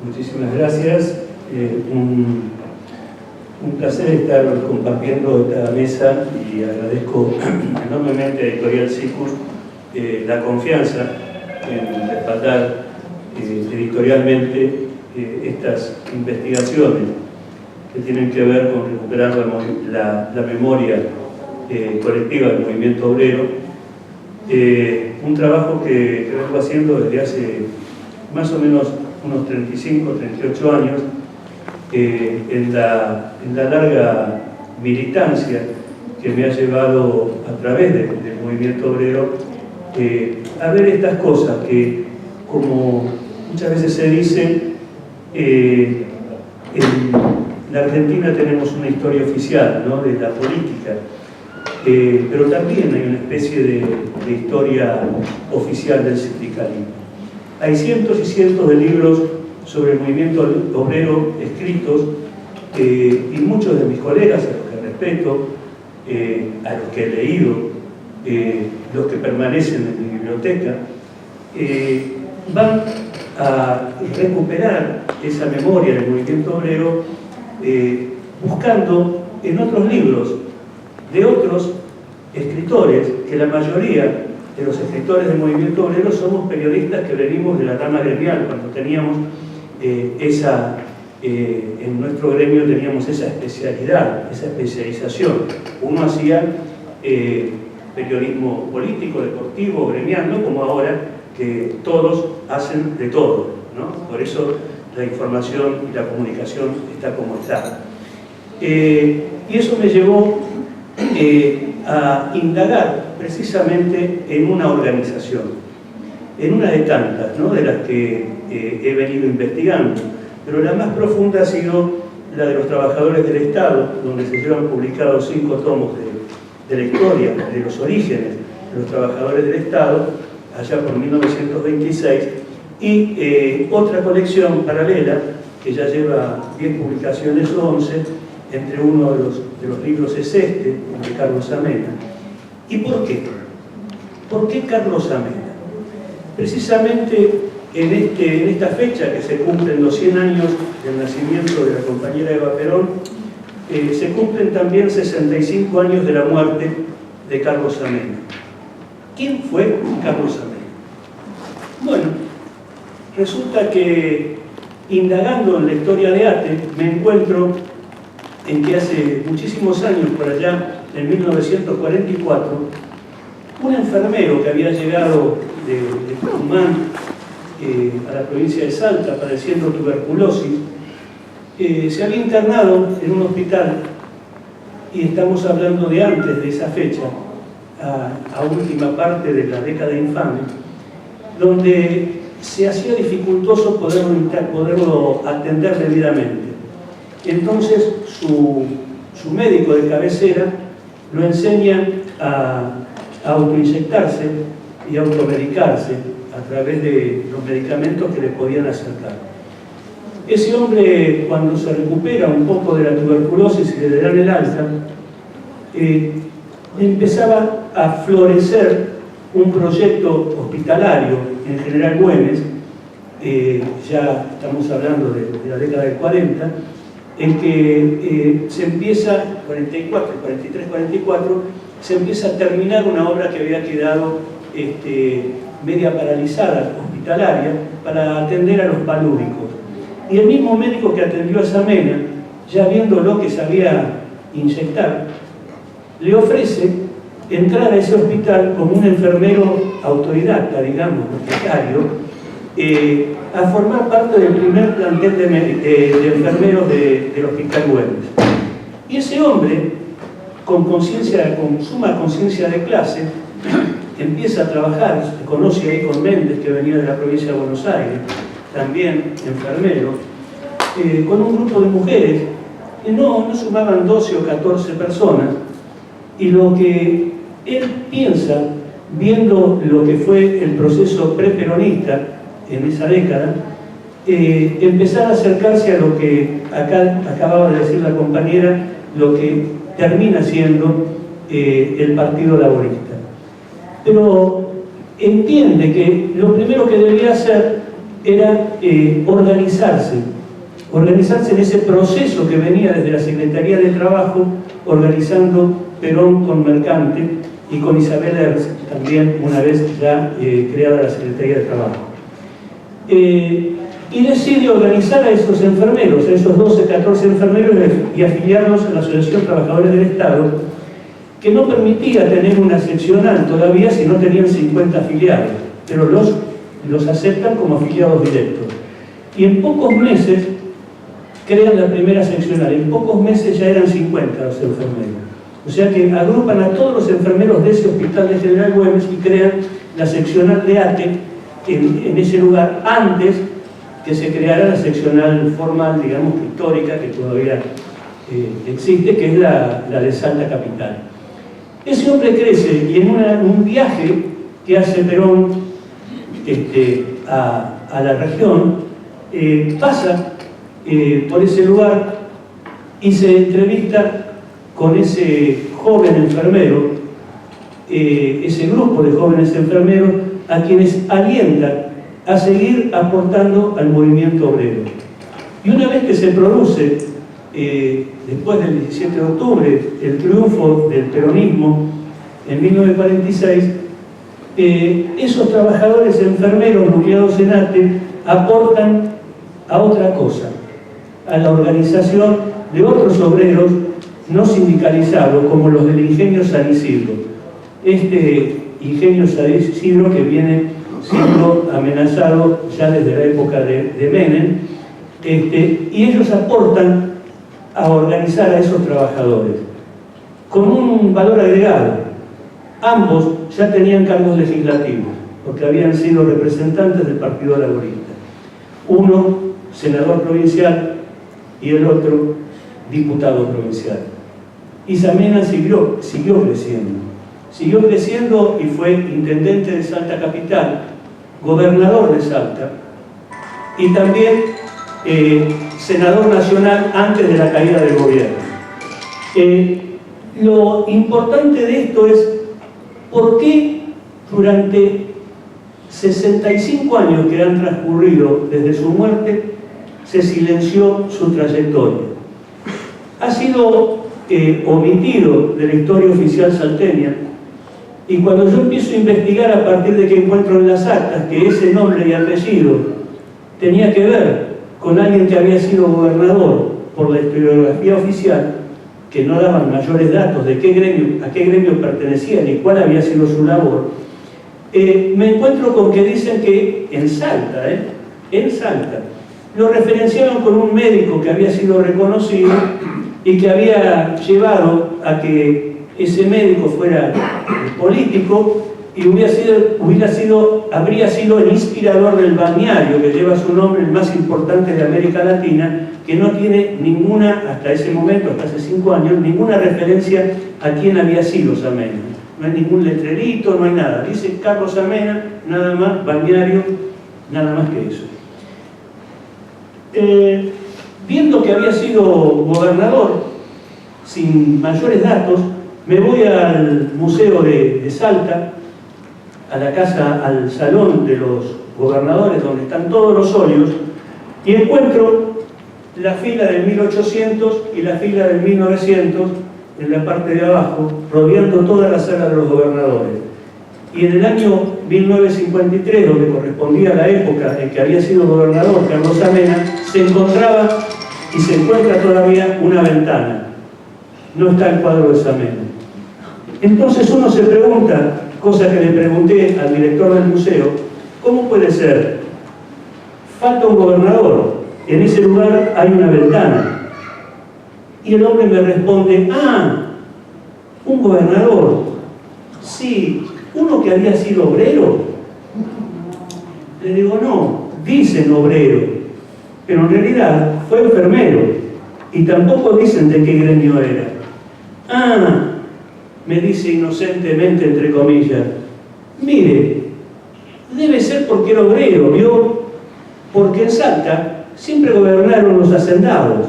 Muchísimas gracias. Un placer estar compartiendo esta mesa y agradezco enormemente a Editorial Sicut la confianza en respaldar editorialmente estas investigaciones que tienen que ver con recuperar la memoria colectiva del movimiento obrero. Un trabajo que vengo haciendo desde hace más o menos unos 35, 38 años, en la larga militancia que me ha llevado a través del movimiento obrero a ver estas cosas que, como muchas veces se dice, en la Argentina tenemos una historia oficial, ¿no?, de la política, pero también hay una especie de historia oficial del sindicalismo. Hay cientos y cientos de libros sobre el movimiento obrero escritos, y muchos de mis colegas, a los que respeto, a los que he leído, los que permanecen en mi biblioteca, van a recuperar esa memoria del movimiento obrero buscando en otros libros de otros escritores, que la mayoría de los escritores del movimiento obrero somos periodistas que venimos de la rama gremial, cuando teníamos en nuestro gremio teníamos esa especialidad, esa especialización. Uno hacía periodismo político, deportivo, gremial, no como ahora que todos hacen de todo, ¿no? Por eso la información y la comunicación está como está. Y eso me llevó a indagar precisamente en una organización, en una de tantas, ¿no?, de las que he venido investigando, pero la más profunda ha sido la de los trabajadores del Estado, donde se llevan publicados 5 tomos de la historia, de los orígenes de los trabajadores del Estado, allá por 1926, y otra colección paralela, que ya lleva 10 publicaciones o 11, entre uno de los libros es este, de Carlos Amena. ¿Y por qué? ¿Por qué Carlos Amena? Precisamente en esta fecha, que se cumplen los 100 años del nacimiento de la compañera Eva Perón, se cumplen también 65 años de la muerte de Carlos Amena. ¿Quién fue Carlos Amena? Bueno, resulta que indagando en la historia de ATE me encuentro en que hace muchísimos años, por allá en 1944, un enfermero que había llegado de Tucumán a la provincia de Salta padeciendo tuberculosis, se había internado en un hospital, y estamos hablando de antes de esa fecha, a última parte de la década infame, donde se hacía dificultoso poderlo atender debidamente. Entonces su médico de cabecera lo enseña a autoinyectarse y automedicarse a través de los medicamentos que le podían acercar. Ese hombre, cuando se recupera un poco de la tuberculosis y le dan el alta, empezaba a florecer un proyecto hospitalario en General Güemes, ya estamos hablando de la década del 40, en que se empieza, 44, 43, 44, se empieza a terminar una obra que había quedado media paralizada, hospitalaria, para atender a los palúdicos. Y el mismo médico que atendió a Samena, ya viendo lo que sabía inyectar, le ofrece entrar a ese hospital como un enfermero autodidacta, digamos, becario, a formar parte del primer plantel de enfermeros del Hospital Güemes. Y ese hombre, con suma conciencia de clase, empieza a trabajar, se conoce ahí con Méndez, que venía de la provincia de Buenos Aires, también enfermero, con un grupo de mujeres que no sumaban 12 o 14 personas, y lo que él piensa, viendo lo que fue el proceso preperonista en esa década, empezar a acercarse a lo que acá acababa de decir la compañera, lo que termina siendo el Partido Laborista. Pero entiende que lo primero que debía hacer era organizarse en ese proceso que venía desde la Secretaría de Trabajo, organizando Perón con Mercante y con Isabel Herz, también una vez ya creada la Secretaría de Trabajo. Y decide organizar a esos enfermeros, a esos 12, 14 enfermeros, y afiliarlos a la Asociación Trabajadores del Estado, que no permitía tener una seccional todavía si no tenían 50 afiliados, pero los aceptan como afiliados directos. Y en pocos meses crean la primera seccional, en pocos meses ya eran 50 los enfermeros. O sea que agrupan a todos los enfermeros de ese hospital de General Güemes y crean la seccional de ATE en ese lugar, antes que se creara la seccional formal, digamos, histórica, que todavía existe, que es la de Salta Capital. Ese hombre crece y en un viaje que hace Perón a la región, pasa por ese lugar y se entrevista con ese joven enfermero, ese grupo de jóvenes enfermeros, a quienes alienta a seguir aportando al movimiento obrero. Y una vez que se produce, después del 17 de octubre, el triunfo del peronismo en 1946, esos trabajadores enfermeros nucleados en ATE aportan a otra cosa, a la organización de otros obreros no sindicalizados, como los del Ingenio San Isidro. Este Ingenio San Isidro que viene siendo amenazado ya desde la época de Menem, y ellos aportan a organizar a esos trabajadores con un valor agregado. Ambos ya tenían cargos legislativos, porque habían sido representantes del Partido Laborista. Uno, senador provincial, y el otro, diputado provincial. Isamena siguió creciendo y fue intendente de Salta Capital, gobernador de Salta, y también senador nacional antes de la caída del gobierno. Lo importante de esto es por qué durante 65 años que han transcurrido desde su muerte se silenció su trayectoria. Ha sido omitido de la historia oficial salteña, y cuando yo empiezo a investigar a partir de que encuentro en las actas que ese nombre y apellido tenía que ver con alguien que había sido gobernador por la historiografía oficial, que no daban mayores datos de a qué gremio pertenecía ni cuál había sido su labor, me encuentro con que dicen que en Salta, lo referenciaban con un médico que había sido reconocido y que había llevado a que ese médico fuera político y habría sido el inspirador del balneario que lleva su nombre, el más importante de América Latina, que no tiene ninguna, hasta ese momento, hasta hace 5 años, ninguna referencia a quién había sido Samena. No hay ningún letrerito, no hay nada. Dice Carlos Samena, nada más, balneario, nada más que eso. Viendo que había sido gobernador, sin mayores datos, me voy al Museo de Salta, a la casa, al salón de los gobernadores, donde están todos los óleos, y encuentro la fila del 1800 y la fila del 1900 en la parte de abajo, rodeando toda la sala de los gobernadores. Y en el año 1953, donde correspondía a la época en que había sido gobernador Carlos Samena, se encontraba y se encuentra todavía una ventana. No está el cuadro de Samena. Entonces uno se pregunta, cosa que le pregunté al director del museo, ¿cómo puede ser? Falta un gobernador, en ese lugar hay una ventana. Y el hombre me responde, un gobernador, sí, uno que había sido obrero. Le digo, no, dicen obrero, pero en realidad fue enfermero, y tampoco dicen de qué gremio era. Me dice inocentemente, entre comillas, mire, debe ser porque era obrero, ¿vio? Porque en Salta siempre gobernaron los hacendados.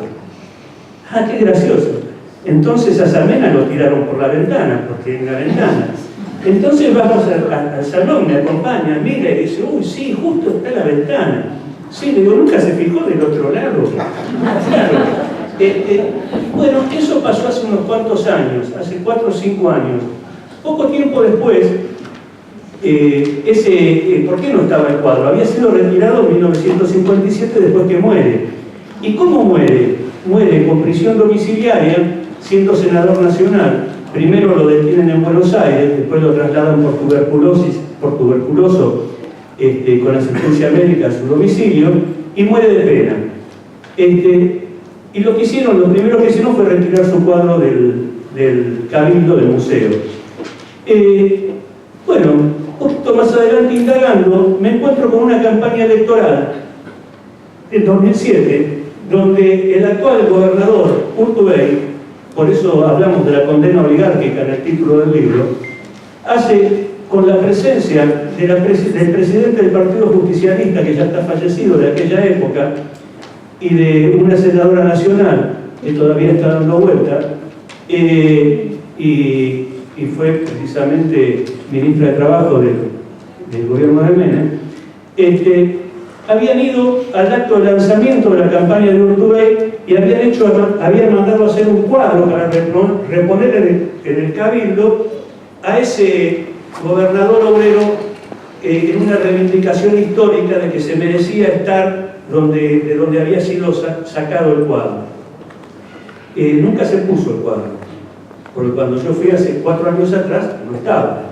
Qué gracioso. Entonces a Samena lo tiraron por la ventana, porque en la ventana. Entonces vamos al salón, me acompaña, mira y dice, uy, sí, justo está la ventana. Sí, le digo, ¿nunca se fijó del otro lado? Claro. Bueno, eso pasó hace unos cuantos años, hace 4 o 5 años. Poco tiempo después, ¿por qué no estaba el cuadro? Había sido retirado en 1957 después que muere. ¿Y cómo muere? Muere con prisión domiciliaria, siendo senador nacional. Primero lo detienen en Buenos Aires, después lo trasladan por tuberculoso, con asistencia médica a su domicilio, y muere de pena. Y lo primero que hicieron fue retirar su cuadro del cabildo del museo. Bueno, un poquito más adelante, indagando, me encuentro con una campaña electoral en 2007, donde el actual gobernador Urtubey, por eso hablamos de la condena oligárquica en el título del libro, hace, con la presencia del presidente del Partido Justicialista, que ya está fallecido de aquella época, y de una senadora nacional que todavía está dando vuelta, y fue precisamente ministra de Trabajo del gobierno de Menem, habían ido al acto de lanzamiento de la campaña de Urtubey y habían mandado a hacer un cuadro para reponer en el cabildo a ese gobernador obrero en una reivindicación histórica de que se merecía estar de donde había sido sacado el cuadro. Nunca se puso el cuadro, porque cuando yo fui hace 4 años atrás no estaba,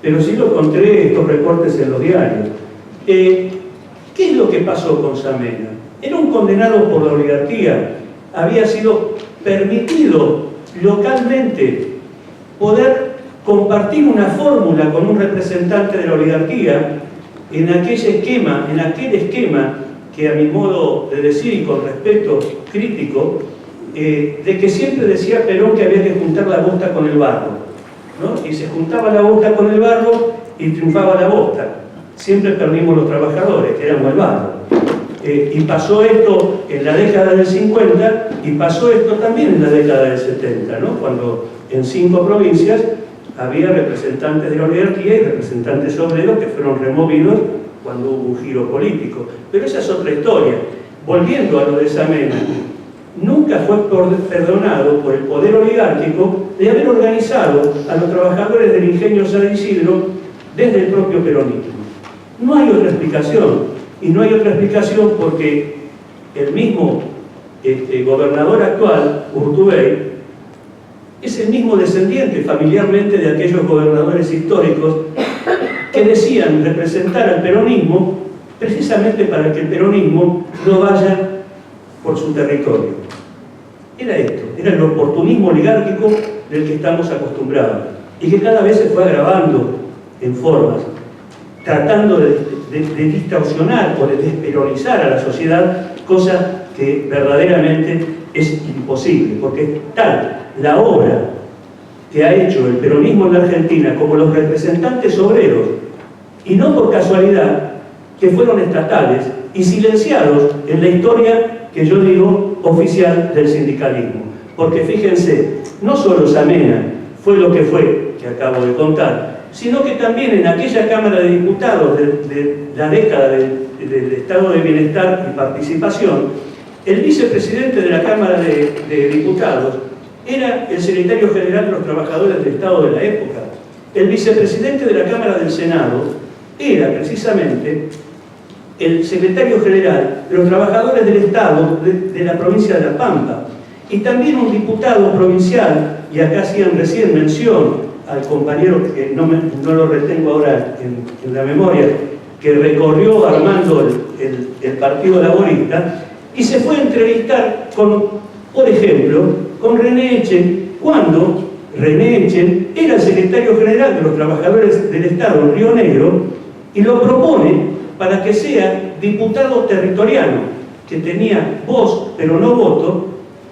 pero sí lo encontré, estos recortes en los diarios. ¿Qué es lo que pasó con Samena? Era un condenado por la oligarquía, había sido permitido localmente poder compartir una fórmula con un representante de la oligarquía en aquel esquema que, a mi modo de decir y con respeto crítico, de que siempre decía Perón que había que juntar la bosta con el barro, ¿no? Y se juntaba la bosta con el barro y triunfaba la bosta. Siempre perdimos los trabajadores, que éramos el barro. Y pasó esto en la década del 50 y pasó esto también en la década del 70, ¿no? Cuando en 5 provincias había representantes de la oligarquía y representantes obreros que fueron removidos cuando hubo un giro político. Pero esa es otra historia. Volviendo a lo de Samena, nunca fue perdonado por el poder oligárquico de haber organizado a los trabajadores del ingenio San Isidro desde el propio peronismo. No hay otra explicación. Y no hay otra explicación porque el mismo gobernador actual, Urtubey, es el mismo descendiente familiarmente de aquellos gobernadores históricos que decían representar al peronismo precisamente para que el peronismo no vaya por su territorio. Era esto, era el oportunismo oligárquico del que estamos acostumbrados y que cada vez se fue agravando en formas, tratando de distorsionar o de desperonizar a la sociedad, cosa que verdaderamente es imposible, porque es tal la obra que ha hecho el peronismo en la Argentina como los representantes obreros, y no por casualidad, que fueron estatales y silenciados en la historia que yo digo oficial del sindicalismo. Porque fíjense, no solo Samena fue lo que fue, que acabo de contar, sino que también en aquella Cámara de Diputados de la década del Estado de Bienestar y Participación, el vicepresidente de la Cámara de Diputados era el secretario general de los trabajadores del Estado de la época. El vicepresidente de la Cámara del Senado era precisamente el secretario general de los trabajadores del Estado de la provincia de La Pampa. Y también un diputado provincial, y acá hacían recién mención al compañero, que no lo retengo ahora en la memoria, que recorrió armando el Partido Laborista, y se fue a entrevistar por ejemplo, con René Echen, cuando René Echen era el secretario general de los trabajadores del Estado en Río Negro, y lo propone para que sea diputado territoriano, que tenía voz pero no voto,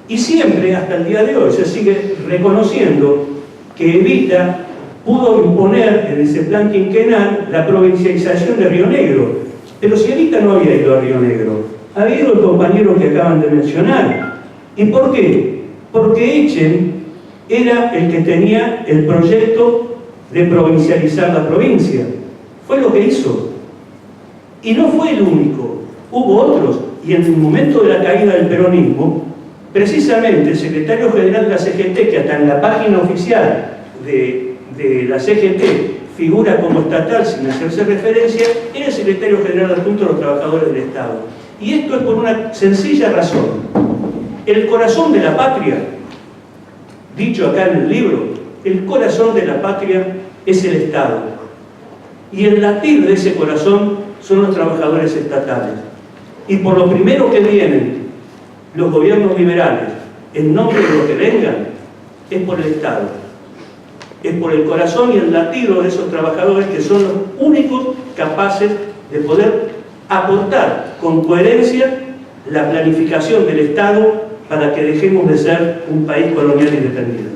y siempre, hasta el día de hoy, se sigue reconociendo que Evita pudo imponer en ese plan quinquenal la provincialización de Río Negro. Pero si Evita no había ido a Río Negro, había ido el compañero que acaban de mencionar. ¿Y por qué? Porque Echen era el que tenía el proyecto de provincializar la provincia. Fue lo que hizo. Y no fue el único. hubo otros, y en el momento de la caída del peronismo, precisamente el secretario general de la CGT, que hasta en la página oficial de la CGT figura como estatal sin hacerse referencia, era el secretario general adjunto de los trabajadores del Estado. Y esto es por una sencilla razón. El corazón de la patria, dicho acá en el libro, el corazón de la patria es el Estado. Y el latir de ese corazón son los trabajadores estatales. Y por lo primero que vienen los gobiernos liberales, en nombre de lo que vengan, es por el Estado. Es por el corazón y el latido de esos trabajadores que son los únicos capaces de poder aportar con coherencia la planificación del Estado para que dejemos de ser un país colonial independiente.